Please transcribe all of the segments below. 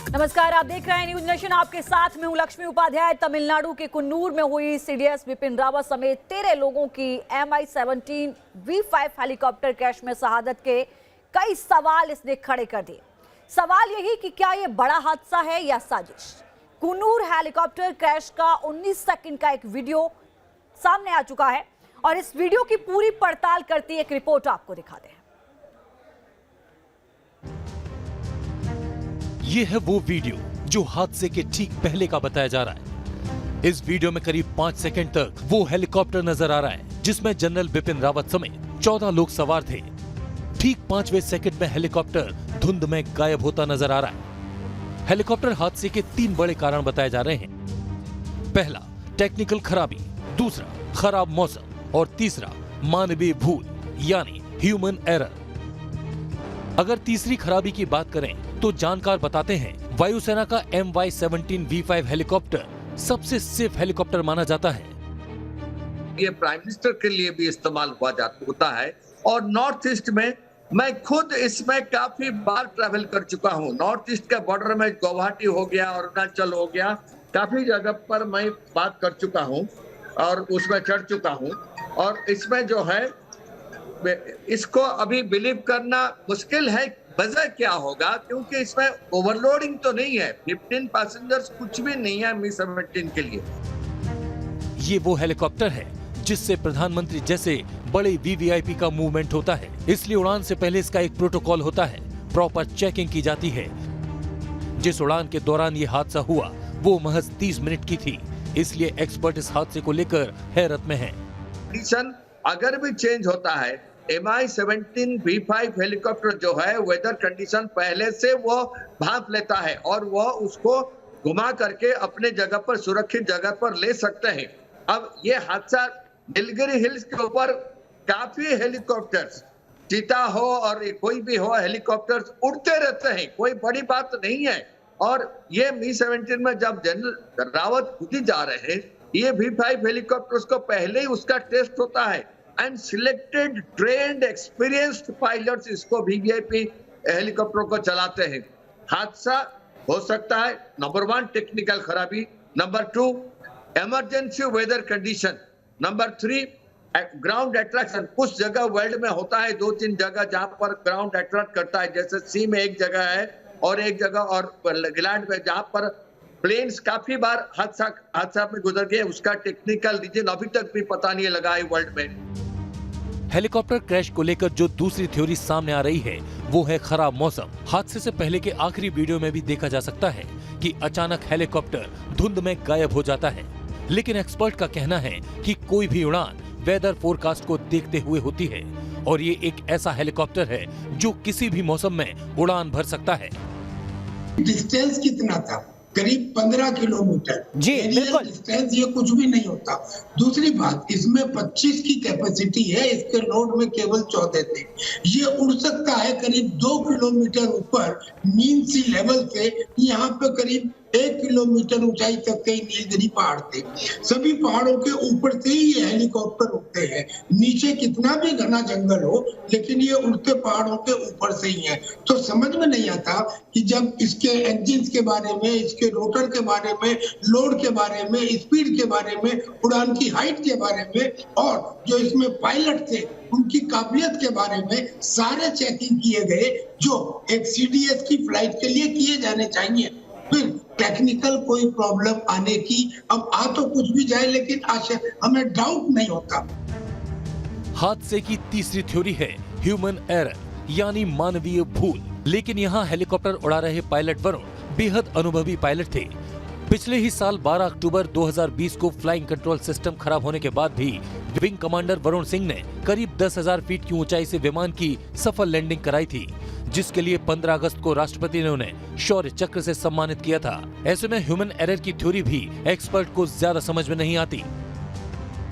नमस्कार, आप देख रहे हैं न्यूज नेशन। आपके साथ में हूं लक्ष्मी उपाध्याय। तमिलनाडु के कुन्नूर में हुई सीडीएस विपिन रावत समेत 13 लोगों की MI-17 V5 हेलीकॉप्टर क्रैश में शहादत के कई सवाल इसने खड़े कर दिए। सवाल यही कि क्या यह बड़ा हादसा है या साजिश। कुन्नूर हेलीकॉप्टर क्रैश का 19 सेकंड का एक वीडियो सामने आ चुका है और इस वीडियो की पूरी पड़ताल करती एक रिपोर्ट आपको दिखाते हैं। ये है वो वीडियो जो हादसे के ठीक पहले का बताया जा रहा है। इस वीडियो में करीब 5 सेकंड तक वो हेलीकॉप्टर नजर आ रहा है जिसमें जनरल बिपिन रावत समेत 14 लोग सवार थे। ठीक 5वें सेकंड में हेलीकॉप्टर धुंध में गायब होता नजर आ रहा है। हेलीकॉप्टर हादसे के 3 बड़े कारण बताए जा रहे हैं। पहला, टेक्निकल खराबी, दूसरा, खराब मौसम और तीसरा, मानवीय भूल यानी ह्यूमन एरर। अगर तीसरी खराबी की बात करें तो जानकार बताते हैं वायुसेना का MI-17 V5 हेलीकॉप्टर सबसे सेफ हेलीकॉप्टर माना जाता है। ये प्राइम मिनिस्टर के लिए भी इस्तेमाल होता है और नॉर्थ ईस्ट में मैं खुद इसमें काफी बार ट्रैवल कर चुका हूँ। नॉर्थ ईस्ट के बॉर्डर में गुवाहाटी हो गया, अरुणाचल हो गया, काफी जगह पर मैं बात कर चुका हूँ और उसमें चढ़ चुका हूँ। और इसमें जो है इसको अभी बिलीव करना मुश्किल है वजह क्या होगा, क्योंकि इसमें ओवरलोडिंग तो नहीं है। 15 पैसेंजर्स कुछ भी नहीं है Mi-17 के लिए। ये वो हेलीकॉप्टर है जिससे प्रधानमंत्री जैसे बड़े VVIP का मूवमेंट होता है, इसलिए उड़ान से पहले इसका एक प्रोटोकॉल होता है, प्रॉपर चेकिंग की जाती है। जिस उड़ान के दौरान ये हादसा हुआ वो महज 30 मिनट की थी, इसलिए एक्सपर्ट इस हादसे को लेकर हैरत में हैं। कंडीशन अगर भी चेंज होता है, MI-17 V5 हेलीकॉप्टर जो है वेदर कंडीशन पहले से वो भांप लेता है और वो उसको घुमा करके अपने जगह पर सुरक्षित जगह पर ले सकते हैं। अब ये हादसा नीलगिरी हिल्स के ऊपर काफी हेलीकॉप्टर्स, चीता हो और कोई भी हो, हेलीकॉप्टर्स उड़ते रहते हैं, कोई बड़ी बात नहीं है। और ये Mi-17 में जब जनरल रावत खुद ही जा रहे हैं, ये V5 हेलीकॉप्टर्स को पहले ही उसका टेस्ट होता है and selected trained experienced pilots इसको VVIP हेलीकॉप्टर को चलाते हैं। हादसा हो सकता है नंबर 1 टेक्निकल खराबी, number 2 emergency weather condition, number 3 ground attraction. कुछ जगह वर्ल्ड में होता है 2-3 जगह जहां पर ग्राउंड अट्रैक्ट करता है, जैसे सी में एक जगह है और एक जगह और ग्लैंड में जहां पर प्लेन्स काफी बार हादसा में गुजर गए। उसका टेक्निकल रीजन अभी तक भी पता नहीं लगा है वर्ल्ड में। हेलीकॉप्टर क्रैश को लेकर जो दूसरी थ्योरी सामने आ रही है वो है खराब मौसम। हादसे से पहले के आखिरी वीडियो में भी देखा जा सकता है कि अचानक हेलीकॉप्टर धुंध में गायब हो जाता है, लेकिन एक्सपर्ट का कहना है कि कोई भी उड़ान वेदर फोरकास्ट को देखते हुए होती है और ये एक ऐसा हेलीकॉप्टर है जो किसी भी मौसम में उड़ान भर सकता है। डिस्टेंस कितना था? करीब 15 किलोमीटर। जी बिल्कुल, डिस्टेंस ये कुछ भी नहीं होता। दूसरी बात, इसमें 25 की कैपेसिटी है, इसके लोड में केवल 14 थे। ये उड़ सकता है करीब 2 किलोमीटर ऊपर मीन सी लेवल से। यहाँ पे करीब 1 किलोमीटर ऊंचाई तक के नीलगिरी पहाड़ थे। सभी पहाड़ों के ऊपर से ही ये हेलीकॉप्टर उड़ते हैं। नीचे कितना भी घना जंगल हो, लेकिन ये उड़ते पहाड़ों के ऊपर से ही है। तो समझ में नहीं आता कि जब इसके इंजन के बारे में, इसके रोटर के बारे में, लोड के बारे में, स्पीड के बारे में, उड़ान की हाइट के बारे में और जो इसमें पायलट थे उनकी काबिलियत के बारे में सारे चेकिंग किए गए जो एक CDS की फ्लाइट के लिए किए जाने चाहिए। फिर टेक्निकल कोई प्रॉब्लम आने की, अब आ तो कुछ भी जाए, लेकिन आशा हमें डाउट नहीं होता। हादसे की तीसरी थ्योरी है ह्यूमन एरर यानी मानवीय भूल। लेकिन यहाँ हेलीकॉप्टर उड़ा रहे पायलट वरुण बेहद अनुभवी पायलट थे। पिछले ही साल 12 अक्टूबर 2020 को फ्लाइंग कंट्रोल सिस्टम खराब होने के बाद भी विंग कमांडर वरुण सिंह ने करीब 10,000 फीट की ऊंचाई से विमान की सफल लैंडिंग कराई थी, जिसके लिए 15 अगस्त को राष्ट्रपति ने उन्हें शौर्य चक्र से सम्मानित किया था। ऐसे में ह्यूमन एरर की थ्योरी भी एक्सपर्ट को ज्यादा समझ में नहीं आती।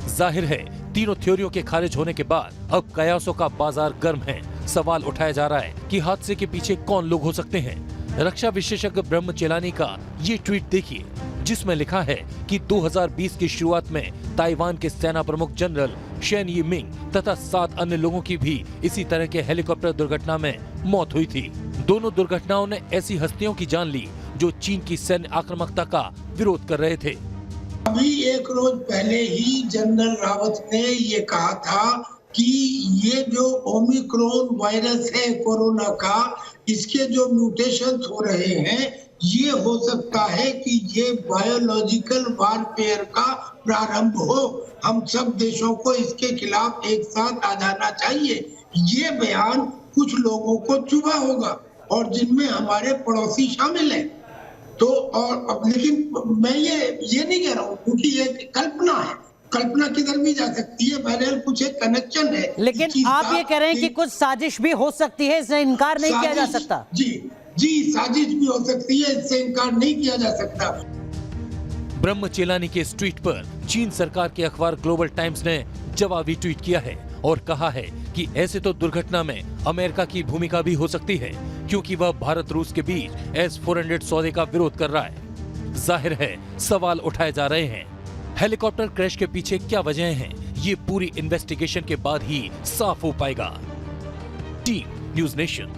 जाहिर है तीनों थ्योरियों के खारिज होने के बाद अब कयासों का बाजार गर्म है। सवाल उठाया जा रहा है कि हादसे के पीछे कौन लोग हो सकते हैं। रक्षा विशेषज्ञ ब्रह्म चेलानी का ये ट्वीट देखिए, जिसमें लिखा है कि 2020 की शुरुआत में ताइवान के सेना प्रमुख जनरल शेन यी मिंग तथा 7 अन्य लोगों की भी इसी तरह के हेलीकॉप्टर दुर्घटना में मौत हुई थी। दोनों दुर्घटनाओं ने ऐसी हस्तियों की जान ली जो चीन की सैन्य आक्रामकता का विरोध कर रहे थे। अभी एक रोज पहले ही जनरल रावत ने ये कहा था कि ये जो ओमिक्रॉन वायरस है कोरोना का, इसके जो म्यूटेशन हो रहे हैं, ये हो सकता है कि ये बायोलॉजिकल वारफेयर का प्रारंभ हो। हम सब देशों को इसके खिलाफ एक साथ आ जाना चाहिए। ये बयान कुछ लोगों को चुभा होगा और जिनमें हमारे पड़ोसी शामिल हैं। तो और अब लेकिन मैं ये नहीं कह रहा हूँ, क्योंकि ये कल्पना है, कल्पना किधर भी जा सकती है। बहरहाल कुछ एक कनेक्शन है। लेकिन आप ये कह रहे हैं कि कुछ साजिश भी हो सकती है, इससे इनकार नहीं किया जा सकता। जी साजिश भी हो सकती है, इससे इनकार नहीं किया जा सकता। ब्रह्मचेलानी के इस ट्वीट पर चीन सरकार के अखबार ग्लोबल टाइम्स ने जवाबी ट्वीट किया है और कहा है कि ऐसे तो दुर्घटना में अमेरिका की भूमिका भी हो सकती है, क्योंकि वह भारत रूस के बीच S-400 सौदे का विरोध कर रहा है। जाहिर है सवाल उठाए जा रहे हैं। हेलीकॉप्टर क्रैश के पीछे क्या वजह हैं, ये पूरी इन्वेस्टिगेशन के बाद ही साफ हो पाएगा। Team news nation.